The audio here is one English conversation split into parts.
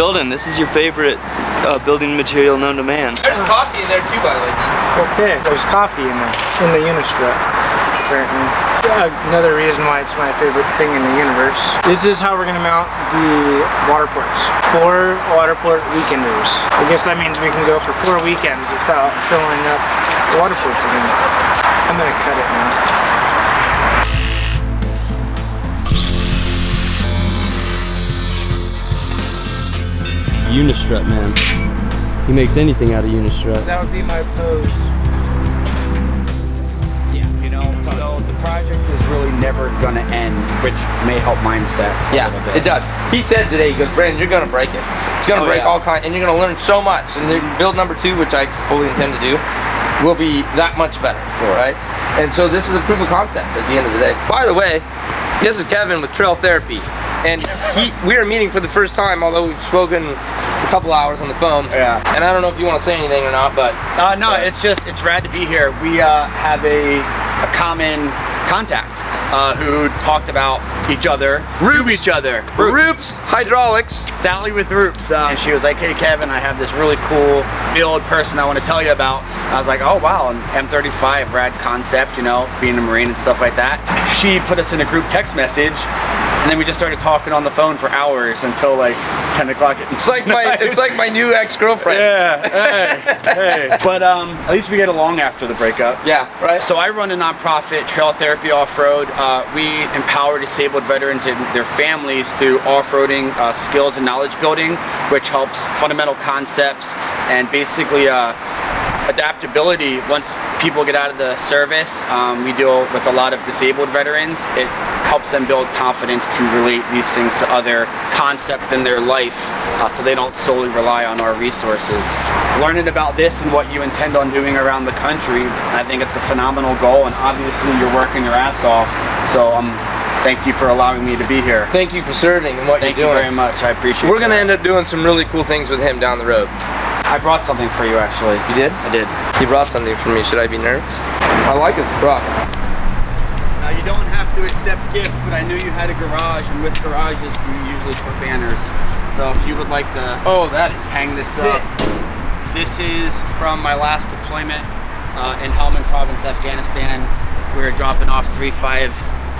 building. This is your favorite building material known to man. There's coffee in there too, by the way. Okay, there's coffee in there, in the unistrut, apparently. Another reason why it's my favorite thing in the universe. This is how we're gonna mount the water ports. 4 water port weekenders. I guess that means we can go for 4 weekends without filling up the water ports again. I'm gonna cut it now. Unistrut, man. He makes anything out of unistrut. That would be my pose. Yeah, you know, so the project is really never gonna end, which may help mindset. Yeah, it does. He said today, he goes, Brandon, you're gonna break it. It's gonna break all kinds, and you're gonna learn so much. And build number 2, which I fully intend to do, will be that much better, right? And so this is a proof of concept at the end of the day. By the way, this is Kevin with Trail Therapy. And we are meeting for the first time, although we've spoken a couple hours on the phone. Yeah. And I don't know if you want to say anything or not, but no, it's rad to be here. We have a common contact who talked about each other, Roops Hydraulics. Sally with Roops, and she was like, "Hey Kevin, I have this really cool build person I want to tell you about." And I was like, "Oh wow, an M35 rad concept, you know, being a Marine and stuff like that." She put us in a group text message. And then we just started talking on the phone for hours until like 10 o'clock at night. It's like my new ex-girlfriend. Yeah, hey. But at least we get along after the breakup. Yeah, right. So I run a nonprofit, Trail Therapy Off-Road. We empower disabled veterans and their families through off-roading skills and knowledge building, which helps fundamental concepts and basically adaptability. Once people get out of the service, we deal with a lot of disabled veterans. It helps them build confidence to relate these things to other concepts in their life, so they don't solely rely on our resources. Learning about this and what you intend on doing around the country, I think it's a phenomenal goal, and obviously you're working your ass off. So thank you for allowing me to be here. Thank you for serving and what you're doing. Thank you very much. I appreciate it. We're gonna end up doing some really cool things with him down the road. I brought something for you, actually. You did? I did. He brought something for me. Should I be nervous? I like his truck. Now you don't have to accept gifts, but I knew you had a garage, and with garages we usually put banners. So if you would like to that is hang this sick. up. This is from my last deployment in Helmand Province, Afghanistan. We were dropping off 3-5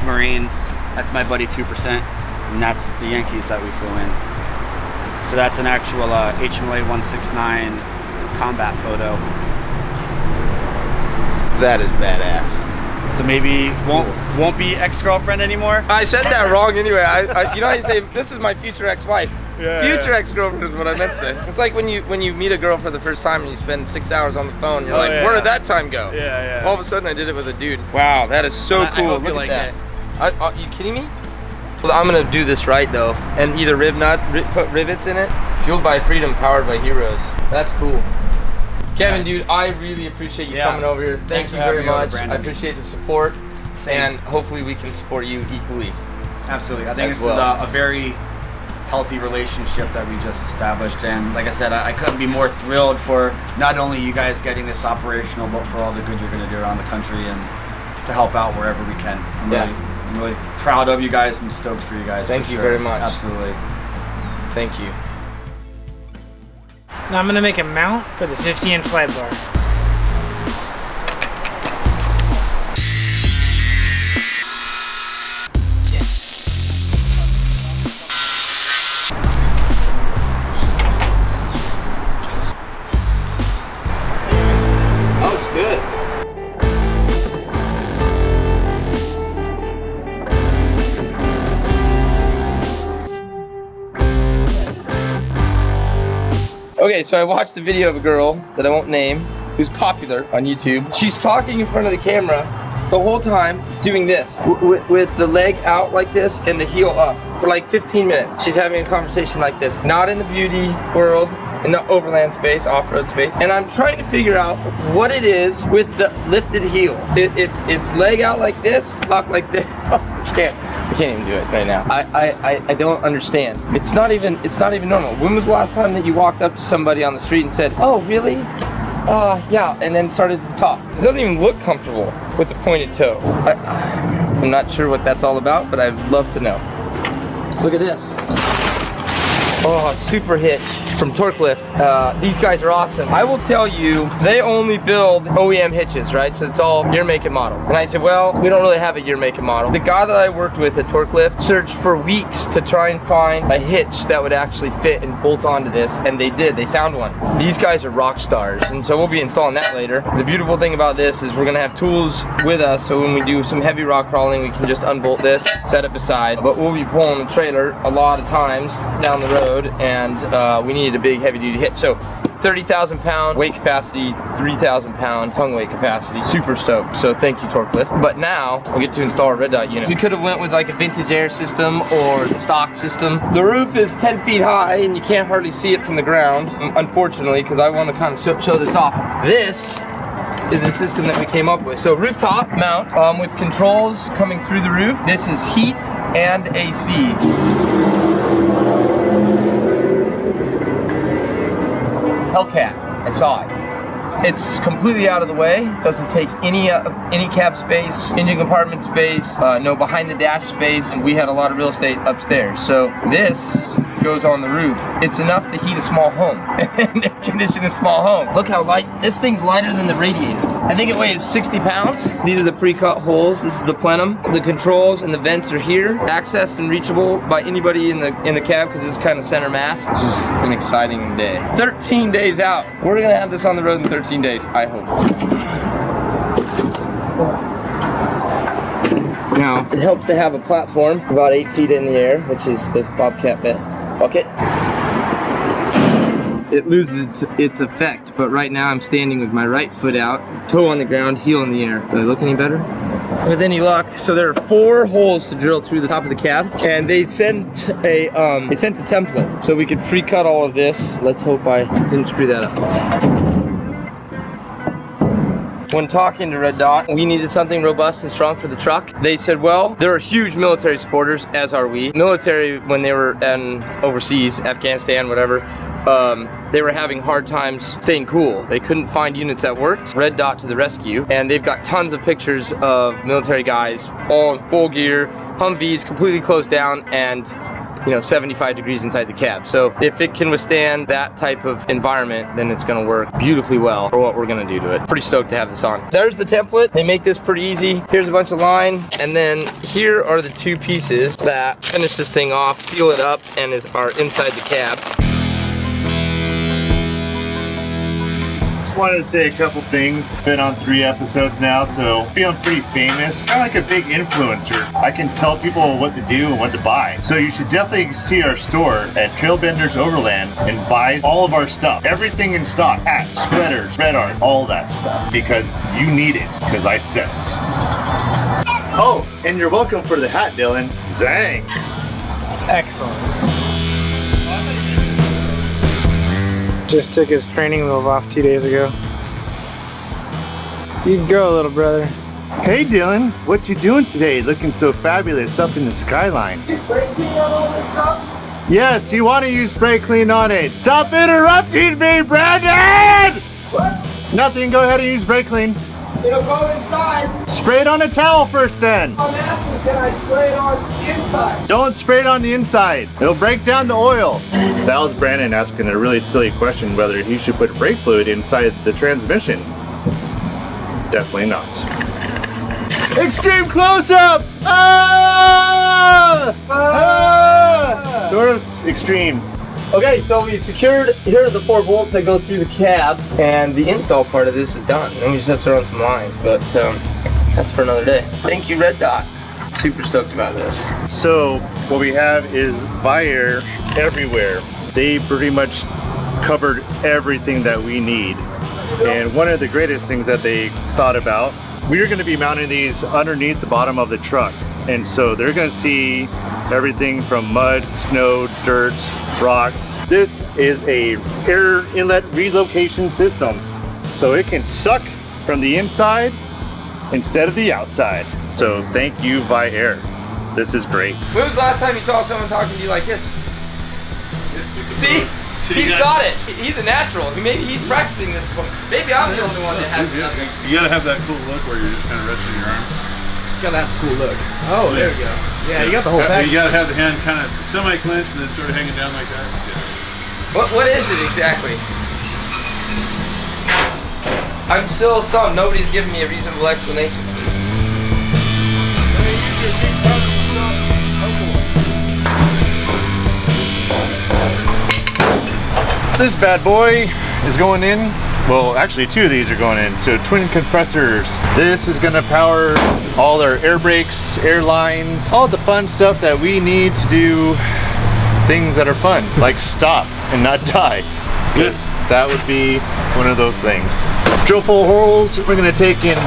Marines. That's my buddy 2%, and that's the Yankees that we flew in. So that's an actual HMLA 169 combat photo. That is badass. So maybe won't be ex-girlfriend anymore? I said that wrong anyway. You know how you say, this is my future ex-wife. Yeah, future ex-girlfriend is what I meant to say. It's like when you meet a girl for the first time and you spend 6 hours on the phone, you're like, where did that time go? Yeah. All of a sudden I did it with a dude. Wow, that is so cool. I hope Look you like at that. Are you kidding me? Well, I'm gonna do this right though, and either put rivets in it. Fueled by freedom, powered by heroes. That's cool. Kevin, dude, I really appreciate you coming over here. Thank you very much. I appreciate the support, and hopefully we can support you equally. Absolutely. I think it's a very healthy relationship that we just established, and like I said, I couldn't be more thrilled for not only you guys getting this operational, but for all the good you're going to do around the country and to help out wherever we can. I'm really proud of you guys and stoked for you guys. Thank you very much. Absolutely. Thank you. Now I'm gonna make a mount for the 50-inch slide bar. Oh, it's good. Okay, so I watched a video of a girl that I won't name, who's popular on YouTube. She's talking in front of the camera the whole time, doing this, with the leg out like this and the heel up for like 15 minutes. She's having a conversation like this, not in the beauty world, in the overland space, off-road space. And I'm trying to figure out what it is with the lifted heel. It's leg out like this, talk like this. I can't even do it right now. I don't understand. It's not even normal. When was the last time that you walked up to somebody on the street and said, "Oh, really? Yeah," and then started to talk? It doesn't even look comfortable with the pointed toe. I'm not sure what that's all about, but I'd love to know. Look at this. Oh, Super Hitch from Torque Lift. These guys are awesome. I will tell you, they only build OEM hitches, right? So it's all year, make, and model. And I said, well, we don't really have a year, make, and model. The guy that I worked with at Torque Lift searched for weeks to try and find a hitch that would actually fit and bolt onto this, and they did. They found one. These guys are rock stars, and so we'll be installing that later. The beautiful thing about this is we're gonna have tools with us, so when we do some heavy rock crawling, we can just unbolt this, set it beside. But we'll be pulling a trailer a lot of times down the road, and we needed a big heavy-duty hitch. So 30,000 pound weight capacity, 3,000 pound tongue weight capacity. Super stoked. So thank you, Torque Lift. But now we get to install our red dot unit. We could have went with like a vintage air system or the stock system. The roof is 10 feet high and you can't hardly see it from the ground, unfortunately, because I want to kind of show this off. This is the system that we came up with. So rooftop mount with controls coming through the roof. This is heat and AC. Hellcat, I saw it. It's completely out of the way. Doesn't take any cab space, engine compartment space, no behind the dash space. We had a lot of real estate upstairs. So this goes on the roof. It's enough to heat a small home and condition a small home. Look how light, this thing's lighter than the Radiator. I think it weighs 60 pounds. These are the pre-cut holes. This is the plenum. The controls and the vents are here. Accessed and reachable by anybody in the cab because this is kind of center mass. This is an exciting day. 13 days out. We're gonna have this on the road in 13 days, I hope. Now, it helps to have a platform about 8 feet in the air, which is the Bobcat bucket. It loses its effect, but right now I'm standing with my right foot out, toe on the ground, heel in the air. Do I look any better? With any luck, so there are 4 holes to drill through the top of the cab, and they sent a template so we could pre-cut all of this. Let's hope I didn't screw that up. When talking to Red Dot, we needed something robust and strong for the truck. They said, well, there are huge military supporters, as are we. Military, when they were overseas, Afghanistan, whatever, they were having hard times staying cool. They couldn't find units that worked. Red Dot to the rescue. And they've got tons of pictures of military guys all in full gear, Humvees completely closed down, and 75 degrees inside the cab. So if it can withstand that type of environment, then it's gonna work beautifully well for what we're gonna do to it. Pretty stoked to have this on. There's the template. They make this pretty easy. Here's a bunch of line, and then here are the 2 pieces that finish this thing off, seal it up, and are inside the cab. Just wanted to say a couple things. Been on 3 episodes now, so feeling pretty famous. Kind of like a big influencer. I can tell people what to do and what to buy. So you should definitely see our store at Trailbenders Overland and buy all of our stuff. Everything in stock. Hats, sweaters, red art, all that stuff. Because you need it. Because I said it. Oh, and you're welcome for the hat, Dylan. Zang! Excellent. Just took his training wheels off 2 days ago. You can go, little brother. Hey Dylan, what you doing today? Looking so fabulous up in the skyline. You spray clean on all this stuff? Yes, you want to use spray clean on it. Stop interrupting me, Brandon! What? Nothing, go ahead and use spray clean. It'll go inside. Spray it on a towel first then. I'm asking, can I spray it on the inside? Don't spray it on the inside. It'll break down the oil. That was Brandon asking a really silly question whether he should put brake fluid inside the transmission. Definitely not. Extreme close-up! Ah! Ah! Sort of extreme. Okay, so we secured, here are the 4 bolts that go through the cab, and the install part of this is done. And we just have to run some lines, but that's for another day. Thank you, Red Dot. Super stoked about this. So what we have is We're everywhere. They pretty much covered everything that we need. And one of the greatest things that they thought about, we are going to be mounting these underneath the bottom of the truck. And so they're going to see everything from mud, snow, dirt, rocks. This is a air inlet relocation system. So it can suck from the inside instead of the outside. So thank you, We're. This is great. When was the last time you saw someone talking to you like this? See? He's got it. He's a natural. Maybe he's practicing this before. Maybe I'm the only one that has it. You gotta have that cool look where you're just kind of resting your arm. Gotta have the cool look. Oh, there we go. Yeah, you got the whole package. You gotta have the hand kind of semi-clenched and then sort of hanging down like that. What is it exactly? I'm still stumped. Nobody's giving me a reasonable explanation for it. This bad boy is going in. Well, actually 2 of these are going in. So twin compressors. This is gonna power all our air brakes, air lines, all the fun stuff that we need to do things that are fun, like stop and not die. Because that would be one of those things. Drill full holes, we're gonna take in,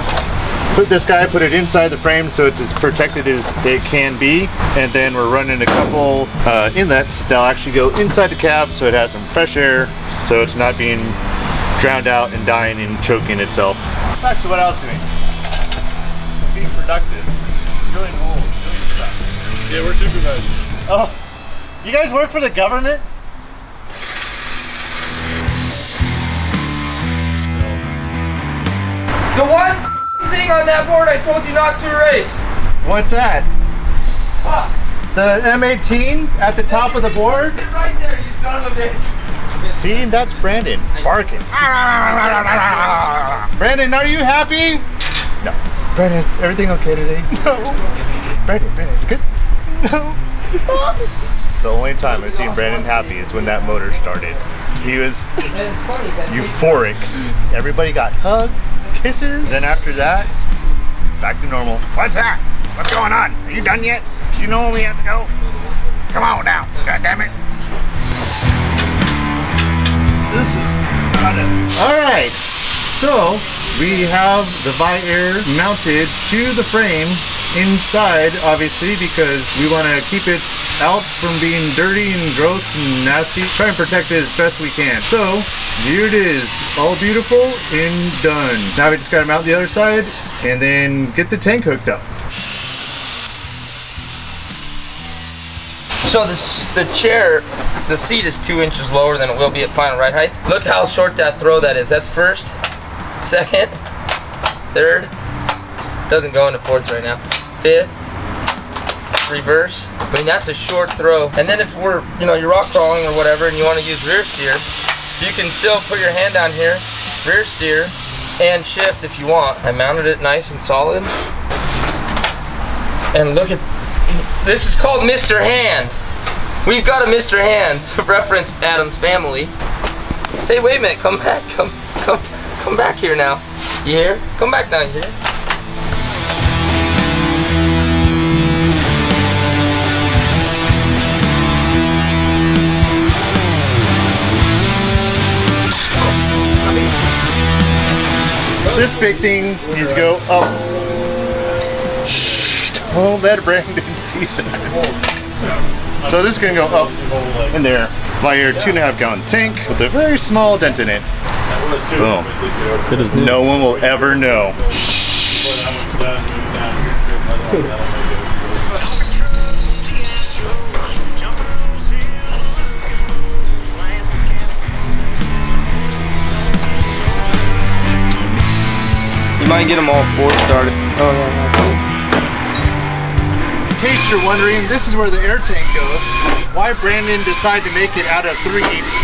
put this guy, put it inside the frame so it's as protected as it can be. And then we're running a couple inlets that'll actually go inside the cab so it has some fresh air so it's not being drowned out and dying and choking itself. Back to what I was doing. Being productive. Drilling holes, doing stuff. Yeah, we're supervisors. Oh, you guys work for the government? The one thing on that board I told you not to erase. What's that? The M18 at the top of the board? Right there, you son of a bitch. See, that's Brandon barking. Brandon, are you happy? No. Brandon, is everything okay today? No. Brandon, is it good? No. The only time I've seen Brandon happy is when that motor started. He was euphoric. Everybody got hugs, kisses. Then after that, back to normal. What's that? What's going on? Are you done yet? Do you know where we have to go? Come on now. God damn it. This is all right. So we have the Vi-Air mounted to the frame inside, obviously, because we want to keep it out from being dirty and gross and nasty. Try and protect it as best we can. So here it is, all beautiful and done. Now we just got to mount the other side and then get the tank hooked up. So the chair, the seat is 2 inches lower than it will be at final ride height. Look how short that throw that is. That's first, second, third, doesn't go into fourth right now, fifth, reverse. I mean, that's a short throw. And then if we're, you're rock crawling or whatever and you want to use rear steer, you can still put your hand down here, rear steer, and shift if you want. I mounted it nice and solid. And look at, this is called Mr. Hand. We've got a Mr. Hand, reference Adam's family. Hey, wait a minute, come back, come back here now. You hear? Come back down here. This big thing needs to go up. Shh, don't let Brandon see that. So this is gonna go up in there by your 2.5 gallon tank with a very small dent in it. Boom. No one will ever know. You might get them all 4 started. Oh, no. In case you're wondering, this is where the air tank goes. Why Brandon decided to make it out of 3/8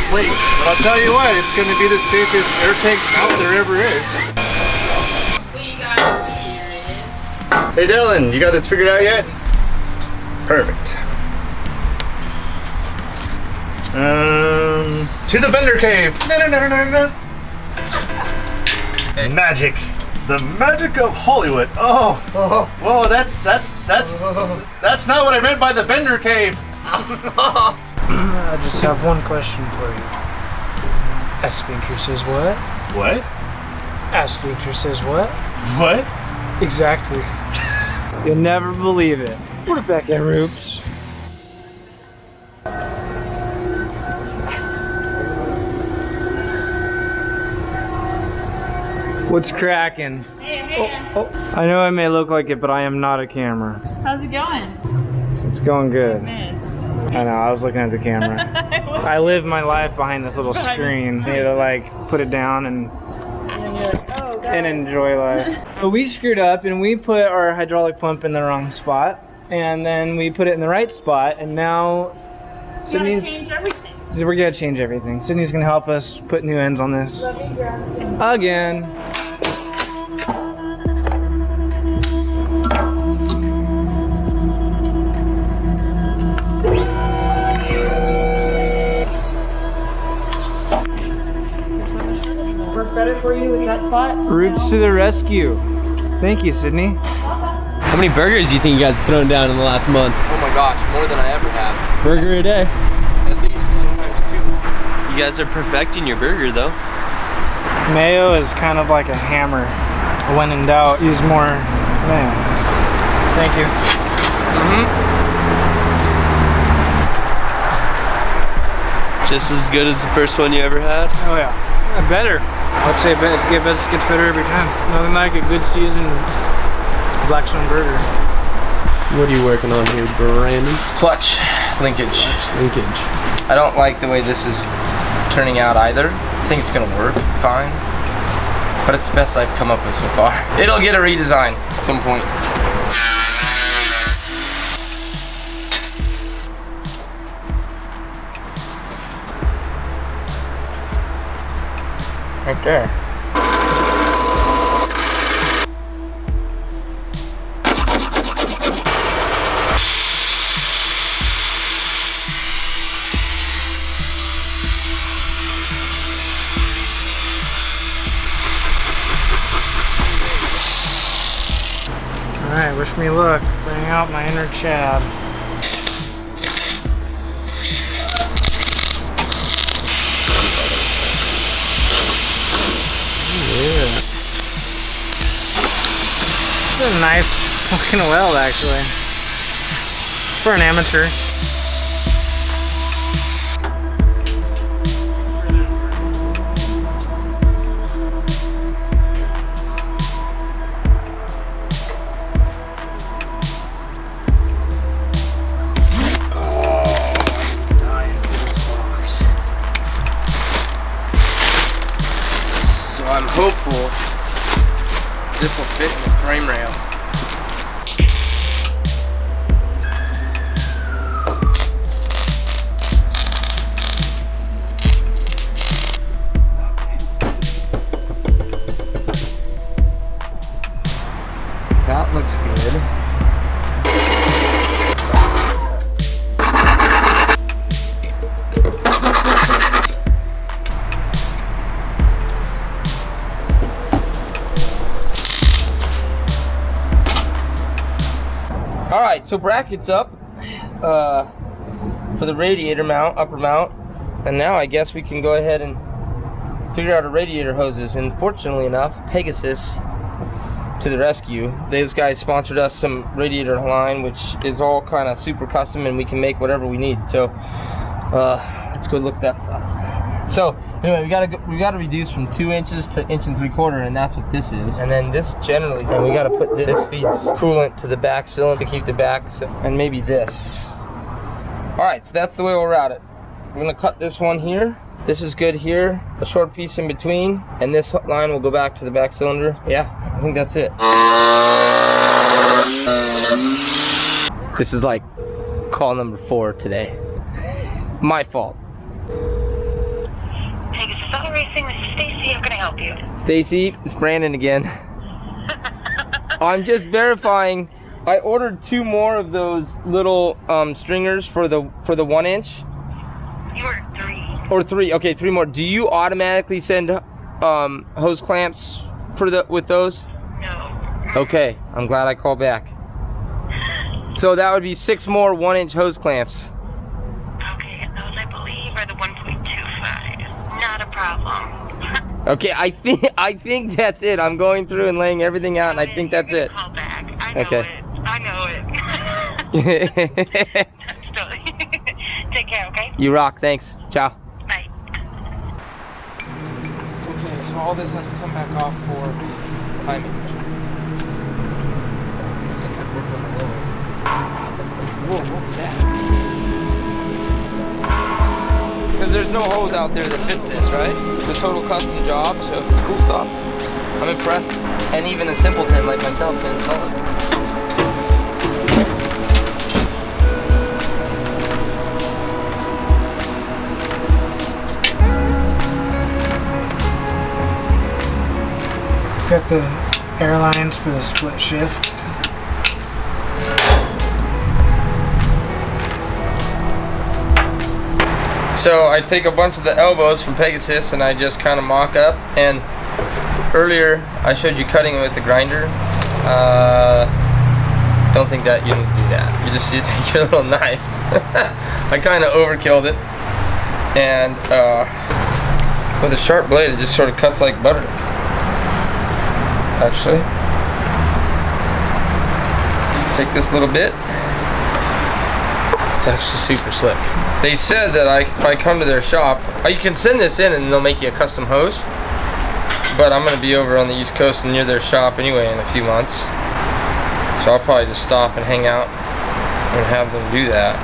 plate. But I'll tell you what, it's going to be the safest air tank out there ever is. Hey Dylan, you got this figured out yet? Perfect. To the vendor cave. No. Magic. The magic of Hollywood. Oh, whoa, that's not what I meant by the Bender Cave. I just have one question for you. A sphincter says what? What? A sphincter says what? What? Exactly. You'll never believe it. Rebecca Roops. What's cracking? Hey. I know I may look like it, but I am not a camera. How's it going? It's going good. Missed. I know, I was looking at the camera. I live my life behind this little screen. You need to like put it down and And you're like, oh and enjoy life. So we screwed up and we put our hydraulic pump in the wrong spot, and then we put it in the right spot, and now Sydney's change everything. We're gonna change everything. Sydney's gonna help us put new ends on this again. Work better for you with that spot? Roots to the rescue. Thank you, Sydney. How many burgers do you think you guys have thrown down in the last month? Oh my gosh, more than I ever have. Burger a day. At least, sometimes two. You guys are perfecting your burger though. Mayo is kind of like a hammer. When in doubt, use more mayo. Thank you. Just as good as the first one you ever had? Oh yeah, better. I would say it gets better every time. Nothing like a good seasoned Blackstone burger. What are you working on here, Brandon? Clutch linkage. Linkage. I don't like the way this is turning out either. I think it's gonna work fine, but it's the best I've come up with so far. It'll get a redesign at some point. Right there. Alright, wish me luck. Bring out my inner Chad. Yeah. It's a nice fucking weld, actually. For an amateur. I'm hopeful this will fit in the frame rail. That looks good. Alright, so brackets up for the radiator mount, upper mount, and now I guess we can go ahead and figure out a radiator hoses. And fortunately enough, Pegasus to the rescue. Those guys sponsored us some radiator line, which is all kind of super custom, and we can make whatever we need. So let's go look at that stuff. So anyway, we gotta reduce from 2 inches to 1 3/4 inches, and that's what this is. And then this generally, and we gotta put this feeds coolant to the back cylinder to keep the back, and maybe this. All right, so that's the way we'll route it. We're gonna cut this one here. This is good here, a short piece in between, and this line will go back to the back cylinder. Yeah, I think that's it. This is like call number 4 today. My fault. Pegasus Auto Racing, this is Stacy. How can I help you? Stacy, it's Brandon again. I'm just verifying. I ordered 2 more of those little stringers for the 1 inch. You were 3. Or 3. Okay, 3 more. Do you automatically send hose clamps for with those? No. Okay, I'm glad I called back. So that would be 6 more 1 inch hose clamps. Okay, and those I believe are the 1.25. Not a problem. Okay, I think that's it. I'm going through and laying everything out, and I think that's it. Call back. I know Okay. it. I know it. Take care, okay? You rock. Thanks. Ciao. Bye. Okay, so all this has to come back off for timing. I guess I could work on the lower. Whoa, what was that? Because there's no hose out there that fits this, right? It's a total custom job, so cool stuff. I'm impressed. And even a simpleton like myself can install it. Got the airlines for the split shift. So I take a bunch of the elbows from Pegasus and I just kind of mock up. And earlier I showed you cutting it with the grinder. Don't think that you need to do that. You take your little knife. I kind of overkilled it. And with a sharp blade, it just sort of cuts like butter. Actually, take this little bit. It's actually super slick. They said that if I come to their shop, you can send this in and they'll make you a custom hose. But I'm gonna be over on the East Coast and near their shop anyway in a few months. So I'll probably just stop and hang out and have them do that.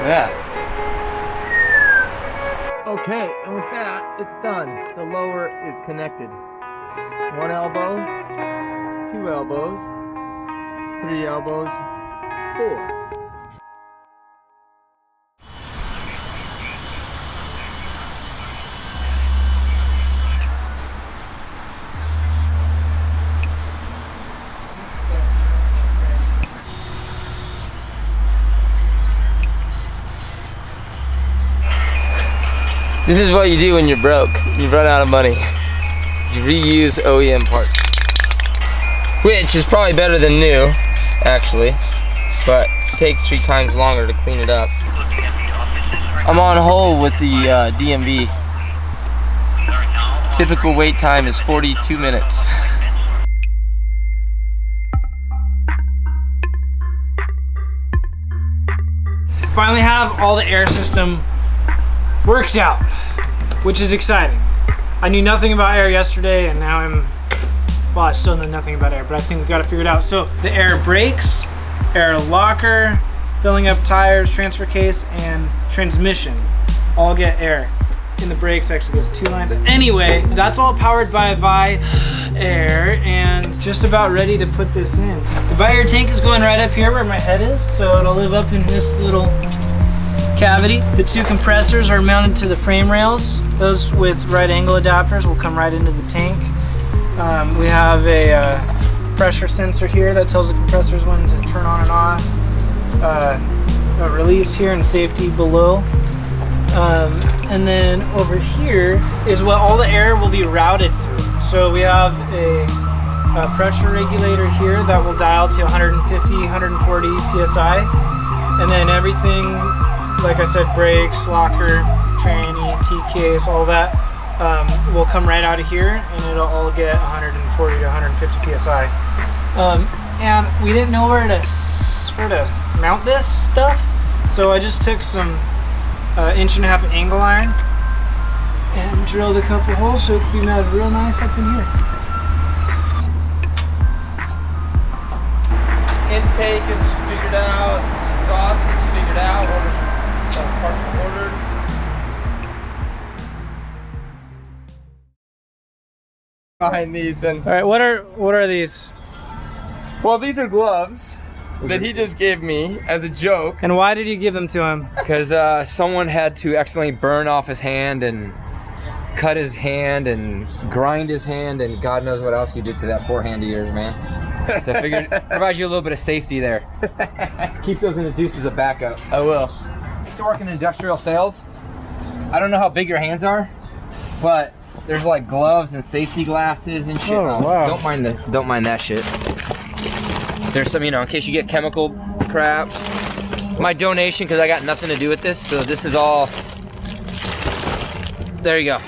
That. Okay, and with that, it's done. The lower is connected. 1 elbow, 2 elbows, 3 elbows, 4. This is what you do when you're broke. You run out of money. You reuse OEM parts. Which is probably better than new, actually. But it takes 3 times longer to clean it up. I'm on hold with the DMV. Typical wait time is 42 minutes. Finally have all the air system worked out, which is exciting. I knew nothing about air yesterday and now I still know nothing about air, but I think we got to figure it out. So the air brakes, air locker, filling up tires, transfer case, and transmission all get air. In the brakes actually gets 2 lines. Anyway, that's all powered by Air and just about ready to put this in. The Air tank is going right up here where my head is, so it'll live up in this little cavity. The 2 compressors are mounted to the frame rails. Those with right angle adapters will come right into the tank. We have a pressure sensor here that tells the compressors when to turn on and off. A release here and safety below. And then over here is what all the air will be routed through. So we have a pressure regulator here that will dial to 150, 140 PSI. And then everything, like I said, brakes, locker, tranny, T-case, all that will come right out of here and it'll all get 140 to 150 PSI. And we didn't know where to mount this stuff. So I just took some 1.5 inch angle iron and drilled a couple holes so it could be mounted real nice up in here. Intake is figured out, exhaust is figured out, parts ordered. Behind these then. All right, what are these? Well, these are gloves that he just gave me as a joke. And why did you give them to him? Because someone had to accidentally burn off his hand and cut his hand and grind his hand and God knows what else he did to that poor hand of yours, man. So I figured provide you a little bit of safety there. Keep those in the Deuce as a backup. I will. I used to work in industrial sales. I don't know how big your hands are, but there's like gloves and safety glasses and shit. Oh, wow. Don't mind that shit. There's some, in case you get chemical crap. My donation, because I got nothing to do with this, so this is all. There you go.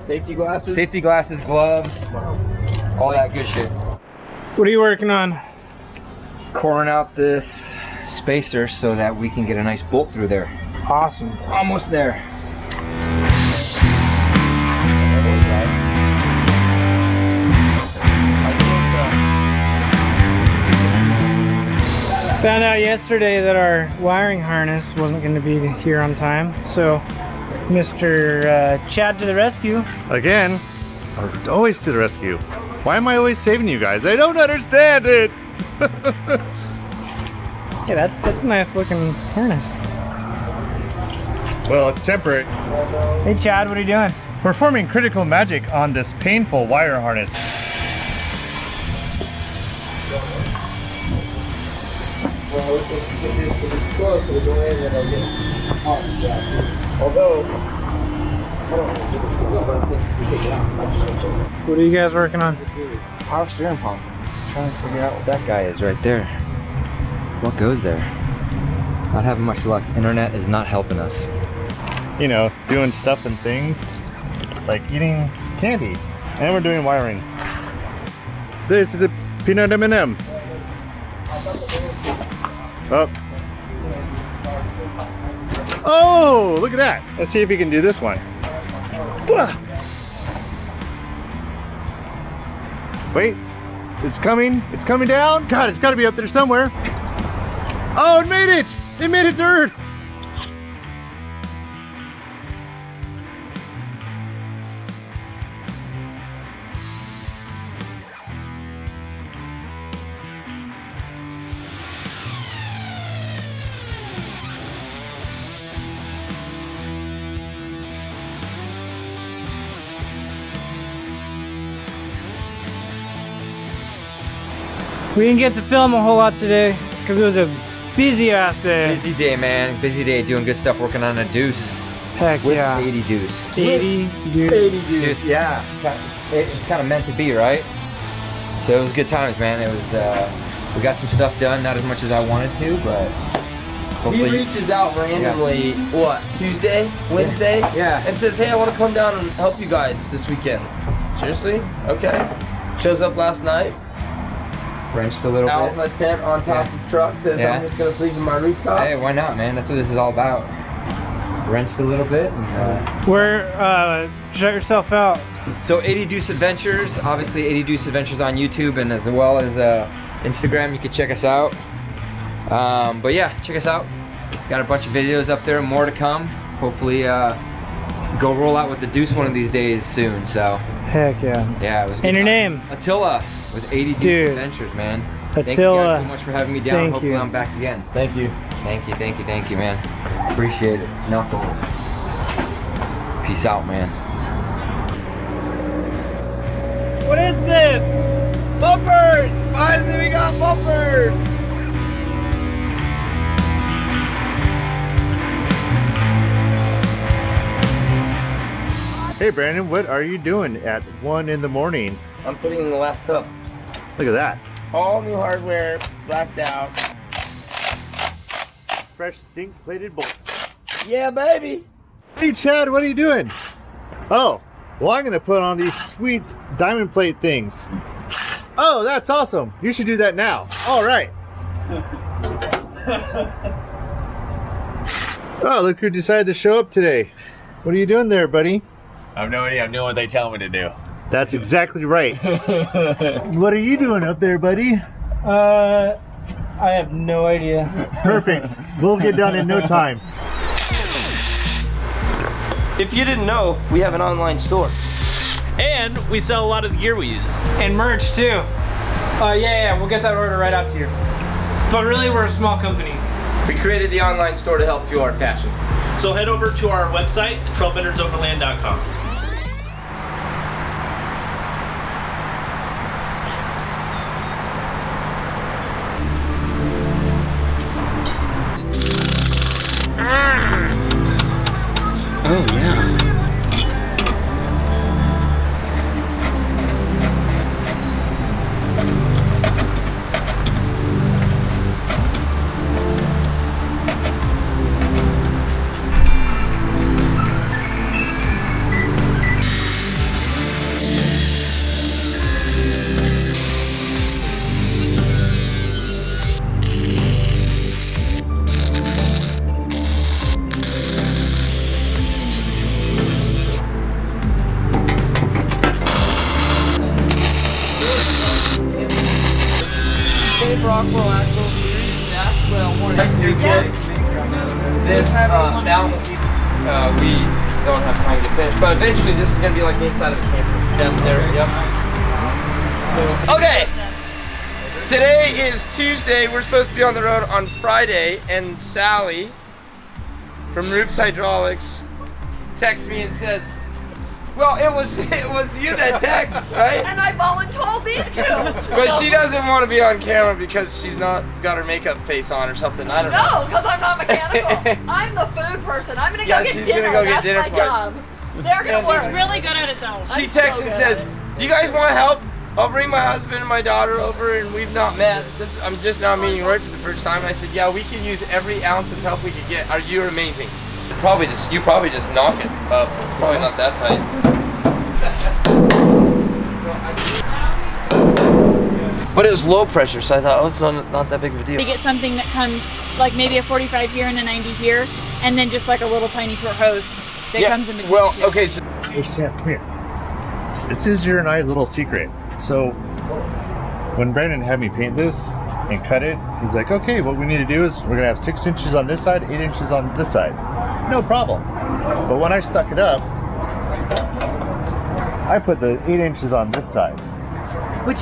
Safety glasses? Safety glasses, gloves, all that good shit. What are you working on? Coring out this spacer so that we can get a nice bolt through there. Awesome. Almost there. Found out yesterday that our wiring harness wasn't going to be here on time, so Mr. Chad to the rescue. Again, always to the rescue. Why am I always saving you guys? I don't understand it. Yeah, that's a nice looking harness. Well, it's temperate. Hey Chad, what are you doing? Performing critical magic on this painful wire harness. What are you guys working on? Power steering pump. I'm trying to figure out what that guy is right there. What goes there? Not having much luck. Internet is not helping us. You know, doing stuff and things like eating candy, and we're doing wiring. This is a peanut M&M. Up. Oh, look at that. Let's see if we can do this one. Wait, it's coming down. God, it's got to be up there somewhere. Oh, it made it. It made it to Earth. We didn't get to film a whole lot today because it was a busy ass day. Busy day, man. Busy day doing good stuff, working on a Deuce. Heck With yeah. 80 Deuce. 80 dude. 80 dudes. Deuce, yeah. It's kind of meant to be, right? So it was good times, man. It was, we got some stuff done, not as much as I wanted to, but He hopefully. reaches out randomly, what, Tuesday, Wednesday? Yeah. And says, hey, I want to come down and help you guys this weekend. Seriously? Okay. Shows up last night, Wrenched a little out bit. my tent on top of the truck, says, Yeah. I'm just going to sleep in my rooftop. Hey, why not, man? That's what this is all about. Wrenched a little bit. And, Shut yourself out. so 80 Deuce Adventures, obviously 80 Deuce Adventures on YouTube, and as well as Instagram, you can check us out. But yeah, check us out. Got a bunch of videos up there, more to come. Hopefully go roll out with the Deuce one of these days soon, so. Heck yeah. Yeah, it was good. And your time. name? Attila with 80 Deuce Dude. Adventures, man. Thank you Attila. guys so much for having me down. Thank Hopefully you. I'm back again. Thank you. Thank you, man. Appreciate it. Knuckles. Peace out, man. What is this? Bumpers! Finally, we got bumpers! Hey Brandon, what are you doing at 1 in the morning? I'm putting in the last tub. Look at that. All new hardware, blacked out. Fresh zinc plated bolts. Yeah, baby! Hey Chad, what are you doing? Oh, well I'm gonna put on these sweet diamond plate things. Oh, that's awesome. You should do that now. All right. Oh, look who decided to show up today. What are you doing there, buddy? I have no idea. I'm doing what they tell me to do. That's exactly right. What are you doing up there, buddy? I have no idea. Perfect. We'll get done in no time. If you didn't know, we have an online store. And we sell a lot of the gear we use. And merch too. Yeah, we'll get that order right out to you. But really, we're a small company. We created the online store to help fuel our passion. So head over to our website, trailbendersoverland.com. Oh, yeah. Nice to kid. This mountain we don't have time to finish, but eventually this is gonna be like the inside of a camper. Yes, there. Yep. Okay. Today is Tuesday. We're supposed to be on the road on Friday, and Sally from Roops Hydraulics texts me and says, well, it was you that texted, right? And I voluntold these two. But she doesn't want to be on camera because she's not got her makeup face on or something. I don't know. No, because I'm not mechanical. I'm the food person. I'm gonna go get dinner. That's my job. They're gonna work. She's really good at it though. She texts and says, do you guys want to help? I'll bring my husband and my daughter over, and we've not met. I'm just now meeting Roy for the first time. I said, yeah, we can use every ounce of help we could get. You're amazing. You probably just knock it up. It's probably not that tight. But it was low pressure, so I thought, oh, it's not that big of a deal. They get something that comes like maybe a 45 here and a 90 here, and then just like a little tiny short hose that comes in between. Well, okay, so hey Sam, come here. This is your and I's little secret. So when Brandon had me paint this and cut it, he's like, okay, what we need to do is we're gonna have 6 inches on this side, 8 inches on this side. No problem. But when I stuck it up, I put the 8 inches on this side. Which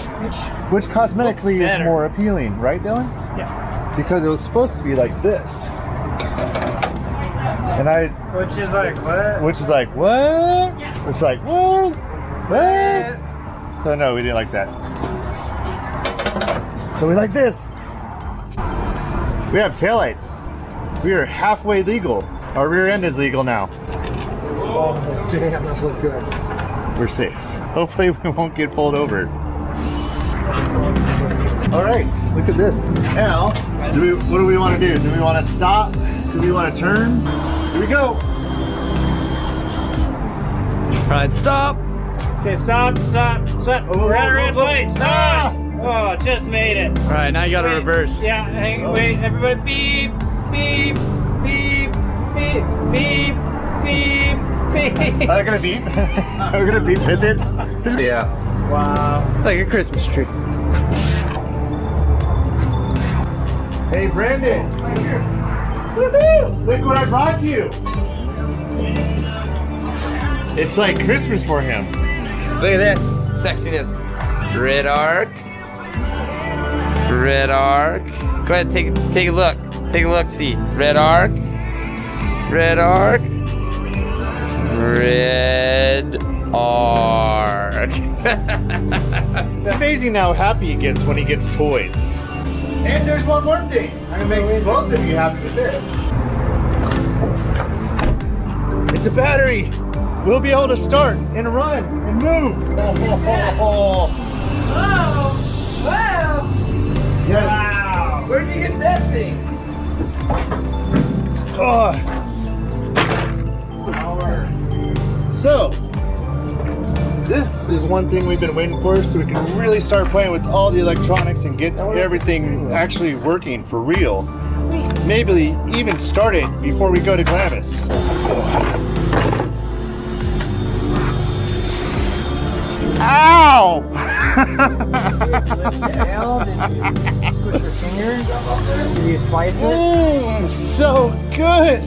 cosmetically is more appealing, right, Dylan? Yeah. Because it was supposed to be like this. And Which is like what? Which is like what? Which is like what? What? So no, we didn't like that. So we like this. We have taillights. We are halfway legal. Our rear end is legal now. Oh damn, those look good. We're safe. Hopefully we won't get pulled over. All right, look at this. Now, what do we want to do? Do we want to stop? Do we want to turn? Here we go. Right, stop. Okay, stop. Oh, We're at a red light. Stop! Oh, just made it. All right, now you got to reverse. Yeah, hang, wait, everybody, beep, beep, beep, beep, beep, beep, beep. Are they gonna beep? Are we gonna beep with it? Yeah. Wow. It's like a Christmas tree. Hey, Brandon. Woohoo! Look what I brought you. It's like Christmas for him. Look at this sexiness. Red arc. Red arc. Go ahead, take a look. Take a look. See. Red arc. Red arc. Red arc. It's amazing how happy he gets when he gets toys. And there's one more thing. I'm gonna make both of you happy with this. It's a battery. We'll be able to start and run and move. Whoa! Whoa! Yes. Wow. Where'd you get that thing? Oh. So, this is one thing we've been waiting for, so we can really start playing with all the electronics and get everything actually working for real. Maybe even start it before we go to Glamis. Ow! Squish your finger. Do you slice it? So good!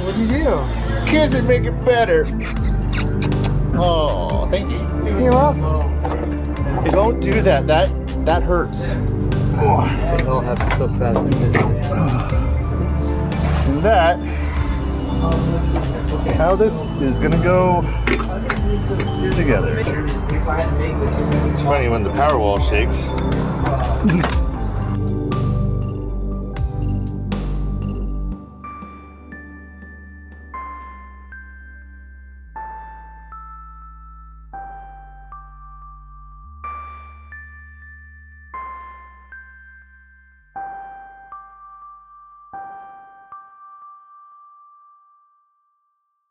What'd you do? Kids it make it better. Oh, thank you. You're welcome. Don't do that. That hurts. It all happened so fast. And that, how this is gonna go together. It's funny when the Powerwall shakes.